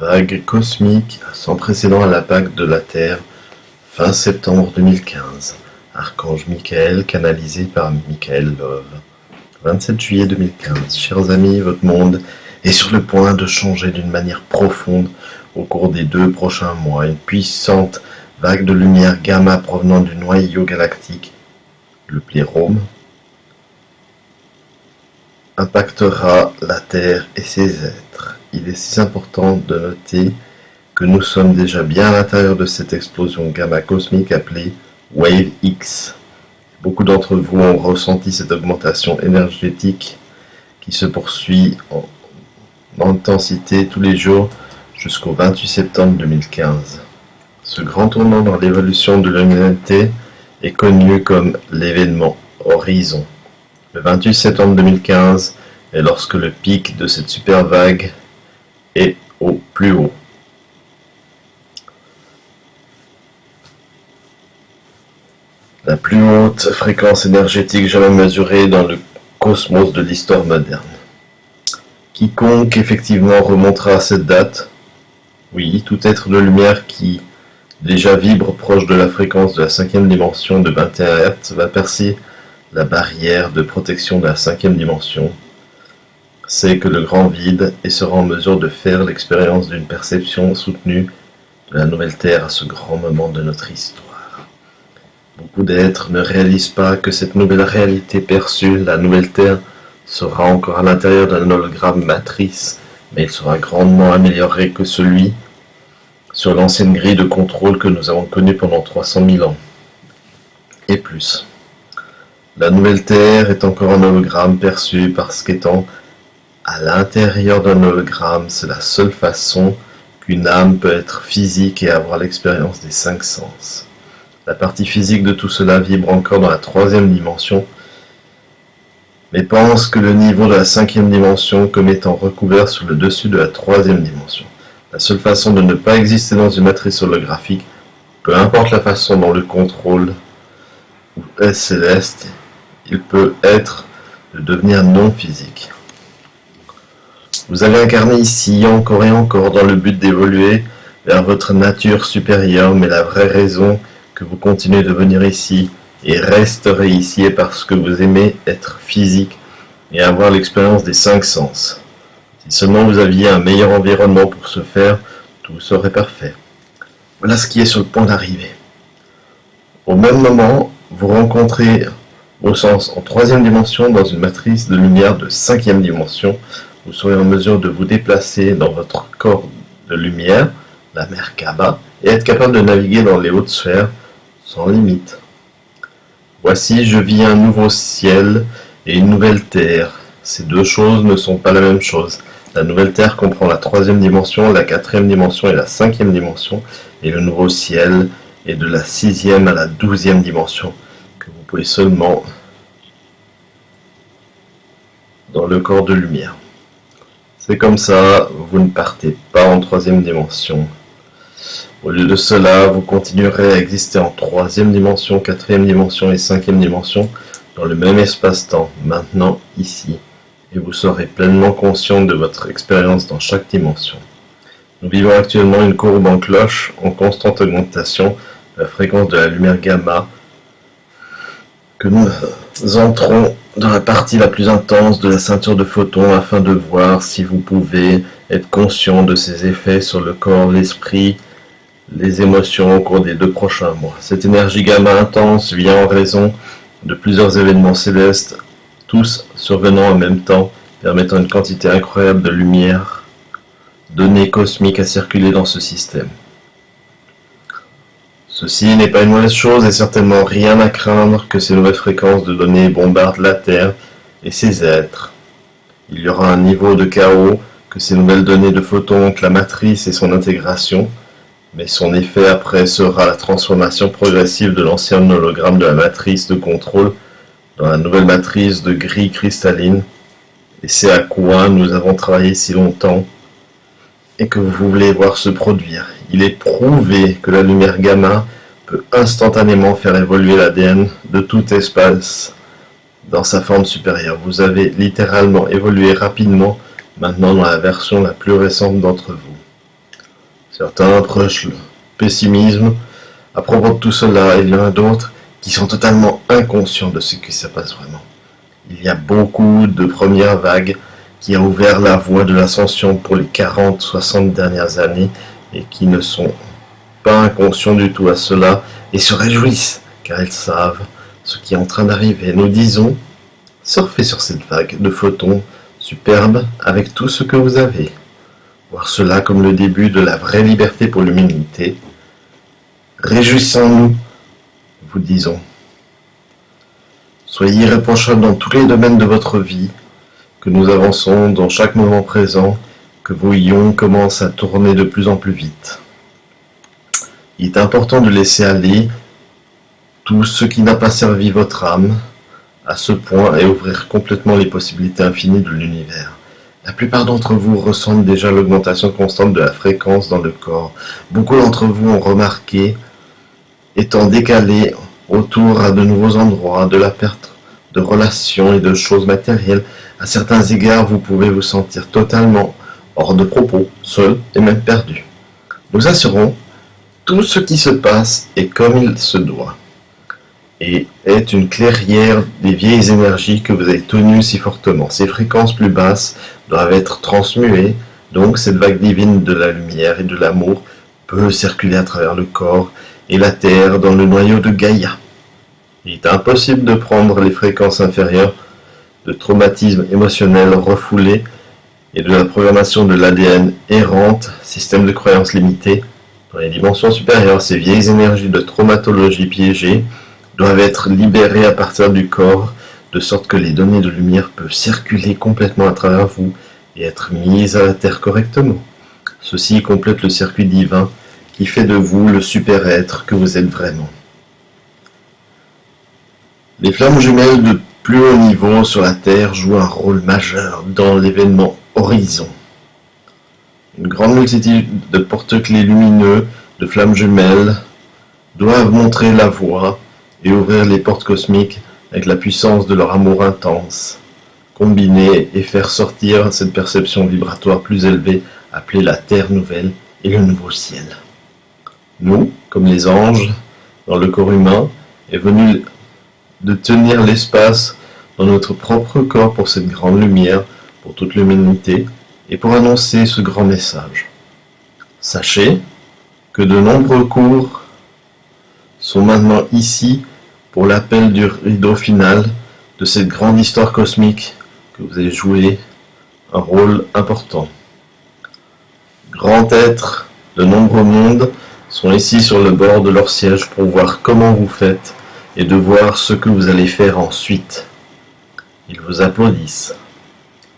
Vague cosmique sans précédent à l'impact de la Terre, fin septembre 2015. Archange Michael canalisé par Michael Love. 27 juillet 2015. Chers amis, votre monde est sur le point de changer d'une manière profonde au cours des 2 prochains mois. Une puissante vague de lumière gamma provenant du noyau galactique, le plérome, impactera la Terre et ses êtres. Il est si important de noter que nous sommes déjà bien à l'intérieur de cette explosion gamma cosmique appelée Wave X. Beaucoup d'entre vous ont ressenti cette augmentation énergétique qui se poursuit en intensité tous les jours jusqu'au 28 septembre 2015. Ce grand tournant dans l'évolution de l'humanité est connu comme l'événement Horizon. Le 28 septembre 2015 est lorsque le pic de cette super vague est au plus haut. La plus haute fréquence énergétique jamais mesurée dans le cosmos de l'histoire moderne. Quiconque effectivement remontera à cette date, oui, tout être de lumière qui déjà vibre proche de la fréquence de la 5e dimension de 21 Hz va percer la barrière de protection de la 5e dimension, sait que le grand vide et sera en mesure de faire l'expérience d'une perception soutenue de la nouvelle Terre à ce grand moment de notre histoire. Beaucoup d'êtres ne réalisent pas que cette nouvelle réalité perçue, la nouvelle Terre, sera encore à l'intérieur d'un hologramme matrice, mais il sera grandement amélioré que celui sur l'ancienne grille de contrôle que nous avons connue pendant 300 000 ans. Et plus. La nouvelle Terre est encore un hologramme perçu parce qu'étant à l'intérieur d'un hologramme, c'est la seule façon qu'une âme peut être physique et avoir l'expérience des 5 sens. La partie physique de tout cela vibre encore dans la 3e dimension, mais pense que le niveau de la 5e dimension comme étant recouvert sur le dessus de la 3e dimension. La seule façon de ne pas exister dans une matrice holographique, peu importe la façon dont le contrôle est céleste, il peut être de devenir non physique. Vous avez incarné ici encore et encore dans le but d'évoluer vers votre nature supérieure, mais la vraie raison que vous continuez de venir ici et resterez ici est parce que vous aimez être physique et avoir l'expérience des 5 sens. Si seulement vous aviez un meilleur environnement pour ce faire, tout serait parfait. Voilà ce qui est sur le point d'arriver. Au même moment, vous rencontrez vos sens en 3e dimension dans une matrice de lumière de 5e dimension. Vous serez en mesure de vous déplacer dans votre corps de lumière, la Merkaba, et être capable de naviguer dans les hautes sphères sans limite. Voici, je vis un nouveau ciel et une nouvelle terre. Ces deux choses ne sont pas la même chose. La nouvelle terre comprend la 3e dimension, la 4e dimension et la 5e dimension, et le nouveau ciel est de la 6e à la 12e dimension, que vous pouvez seulement dans le corps de lumière. C'est comme ça, vous ne partez pas en 3e dimension. Au lieu de cela, vous continuerez à exister en 3e dimension, 4e dimension et 5e dimension dans le même espace-temps, maintenant, ici, et vous serez pleinement conscient de votre expérience dans chaque dimension. Nous vivons actuellement une courbe en cloche, en constante augmentation de la fréquence de la lumière gamma, que nous entrons dans la partie la plus intense de la ceinture de photons afin de voir si vous pouvez être conscient de ces effets sur le corps, l'esprit, les émotions au cours des 2 prochains mois. Cette énergie gamma intense vient en raison de plusieurs événements célestes, tous survenant en même temps, permettant une quantité incroyable de lumière, données cosmiques à circuler dans ce système. Ceci n'est pas une mauvaise chose et certainement rien à craindre que ces nouvelles fréquences de données bombardent la Terre et ses êtres. Il y aura un niveau de chaos que ces nouvelles données de photons ont la matrice et son intégration, mais son effet après sera la transformation progressive de l'ancien hologramme de la matrice de contrôle dans la nouvelle matrice de grille cristalline, et c'est à quoi nous avons travaillé si longtemps et que vous voulez voir se produire. Il est prouvé que la lumière gamma peut instantanément faire évoluer l'ADN de tout espace dans sa forme supérieure. Vous avez littéralement évolué rapidement maintenant dans la version la plus récente d'entre vous. Certains prêchent le pessimisme à propos de tout cela, et il y en a d'autres qui sont totalement inconscients de ce qui se passe vraiment. Il y a beaucoup de premières vagues qui ont ouvert la voie de l'ascension pour les 40-60 dernières années et qui ne sont pas inconscients du tout à cela et se réjouissent car ils savent ce qui est en train d'arriver. Nous disons, surfez sur cette vague de photons superbe avec tout ce que vous avez. Voir cela comme le début de la vraie liberté pour l'humanité. Réjouissons-nous, vous disons. Soyez irréprochables dans tous les domaines de votre vie, que nous avançons dans chaque moment présent, que vos ions commencent à tourner de plus en plus vite. Il est important de laisser aller tout ce qui n'a pas servi votre âme à ce point et ouvrir complètement les possibilités infinies de l'univers. La plupart d'entre vous ressentent déjà l'augmentation constante de la fréquence dans le corps. Beaucoup d'entre vous ont remarqué, étant décalés autour à de nouveaux endroits, de la perte de relations et de choses matérielles. À certains égards, vous pouvez vous sentir totalement hors de propos, seul et même perdu. Nous assurons, tout ce qui se passe est comme il se doit, et est une clairière des vieilles énergies que vous avez tenues si fortement. Ces fréquences plus basses doivent être transmuées, donc cette vague divine de la lumière et de l'amour peut circuler à travers le corps et la terre dans le noyau de Gaïa. Il est impossible de prendre les fréquences inférieures de traumatismes émotionnels refoulés et de la programmation de l'ADN errante, système de croyances limitées. Dans les dimensions supérieures, ces vieilles énergies de traumatologie piégées doivent être libérées à partir du corps, de sorte que les données de lumière peuvent circuler complètement à travers vous et être mises à la terre correctement. Ceci complète le circuit divin qui fait de vous le super-être que vous êtes vraiment. Les flammes jumelles de plus haut niveau sur la Terre jouent un rôle majeur dans l'événement Horizon. Une grande multitude de porte-clés lumineux de flammes jumelles doivent montrer la voie et ouvrir les portes cosmiques avec la puissance de leur amour intense, combiner et faire sortir cette perception vibratoire plus élevée appelée la Terre nouvelle et le nouveau ciel. Nous, comme les anges, dans le corps humain, est venu de tenir l'espace dans notre propre corps pour cette grande lumière, pour toute l'humanité, et pour annoncer ce grand message. Sachez que de nombreux cours sont maintenant ici pour l'appel du rideau final de cette grande histoire cosmique que vous avez joué un rôle important. Grands êtres de nombreux mondes sont ici sur le bord de leur siège pour voir comment vous faites et de voir ce que vous allez faire ensuite. Ils vous applaudissent.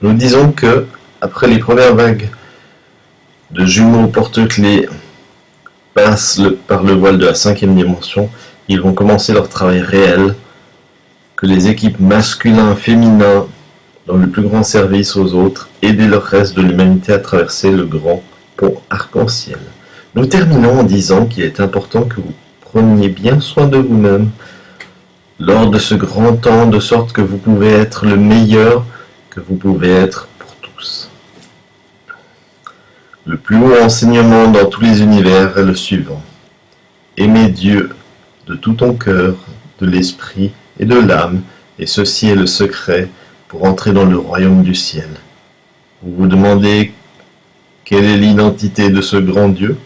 Nous disons que, après les premières vagues de jumeaux porte-clés passent par le voile de la 5e dimension, ils vont commencer leur travail réel, que les équipes masculins-féminins dans le plus grand service aux autres, aider le reste de l'humanité à traverser le grand pont arc-en-ciel. Nous terminons en disant qu'il est important que vous preniez bien soin de vous-même lors de ce grand temps, de sorte que vous pouvez être le meilleur que vous pouvez être pour tous. Le plus haut enseignement dans tous les univers est le suivant. Aimer Dieu de tout ton cœur, de l'esprit et de l'âme, et ceci est le secret pour entrer dans le royaume du ciel. Vous vous demandez quelle est l'identité de ce grand Dieu?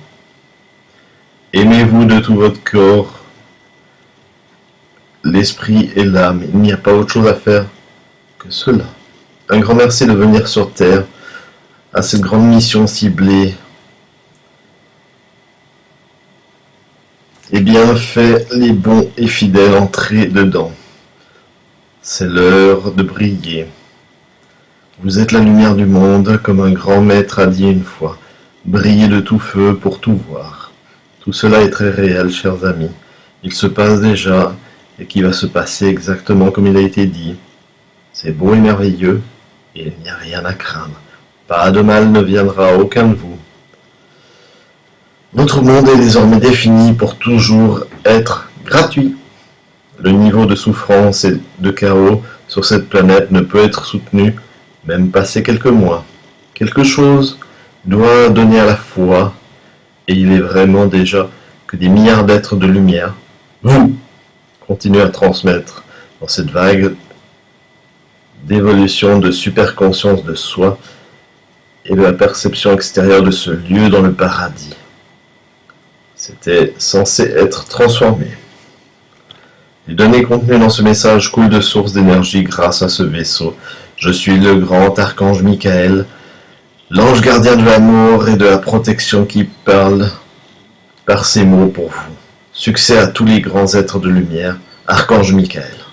Aimez-vous de tout votre corps, l'esprit et l'âme. Il n'y a pas autre chose à faire que cela. Un grand merci de venir sur Terre à cette grande mission ciblée. Et bien fait les bons et fidèles entrer dedans. C'est l'heure de briller. Vous êtes la lumière du monde, comme un grand maître a dit une fois. Brillez de tout feu pour tout voir. Tout cela est très réel, chers amis. Il se passe déjà, et qui va se passer exactement comme il a été dit. C'est beau et merveilleux, et il n'y a rien à craindre. Pas de mal ne viendra à aucun de vous. Votre monde est désormais défini pour toujours être gratuit. Le niveau de souffrance et de chaos sur cette planète ne peut être soutenu, même passé quelques mois. Quelque chose doit donner à la foi et il est vraiment déjà que des milliards d'êtres de lumière, vous, continuez à transmettre dans cette vague d'évolution de superconscience de soi et de la perception extérieure de ce lieu dans le paradis. C'était censé être transformé. Les données contenues dans ce message coulent de sources d'énergie grâce à ce vaisseau. Je suis le grand archange Michael, l'ange gardien de l'amour et de la protection qui parle par ces mots pour vous. Succès à tous les grands êtres de lumière, archange Michael.